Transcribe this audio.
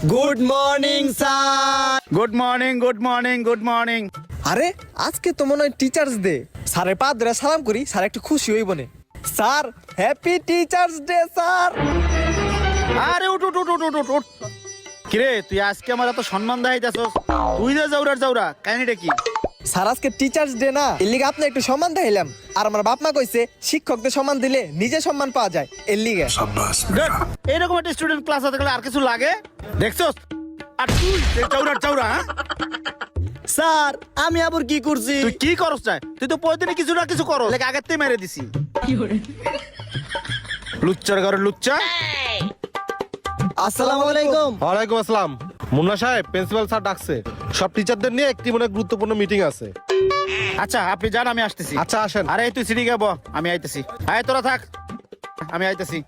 Good morning sir. Good morning good morning good morning. আরে আজকে তো মনে হয় টিচার্স ডে। স্যারের পা ধরে সালাম করি, স্যার একটু খুশি হইব না। Sir happy teachers day sir. আরে উঠ উঠ উঠ উঠ উঠ উঠ। কিরে তুই আজকে আমার এত সম্মান দেখাইতেছস? তুই যে জাউরার জাউরা, কাহিনীটা কি? স্যার আজকে টিচার্স ডে না, এর লিগে আপনি একটু সম্মান দেখাইলাম। আর আমার বাপ মা কইছে শিক্ষকদের সম্মান দিলে নিজে সম্মান পাওয়া যায়, এর লিগে। দেখ, এইরকম একটা স্টুডেন্ট ক্লাস হতে গেলে আর কিছু লাগে? দেখছস? আর তুই যে জাউরার জাউরা, হ্যাঁ? স্যার আমি আবার কি করছি? তুই কি করছ না? তুই তো প্রতিদিন কিছু না কিছু করো, লেগে আগের থেকে মেরে দিছি। লুচ্চার ঘরে লুচ্চা। আসসালামু আলাইকুম। ওয়ালাইকুম আসসালাম। মুন্না সাহেব, প্রিন্সিপাল স্যার ডাকছে। সব টিচারদের নিয়ে একটি মনে গুরুত্বপূর্ণ মিটিং আছে। আচ্ছা আপনি যান, আমি আসতেছি। আচ্ছা আসেন। আরে তুই সিঁড়ি গাবো, আমি আইতেছি। আয় তোরা থাক, আমি আইতেছি।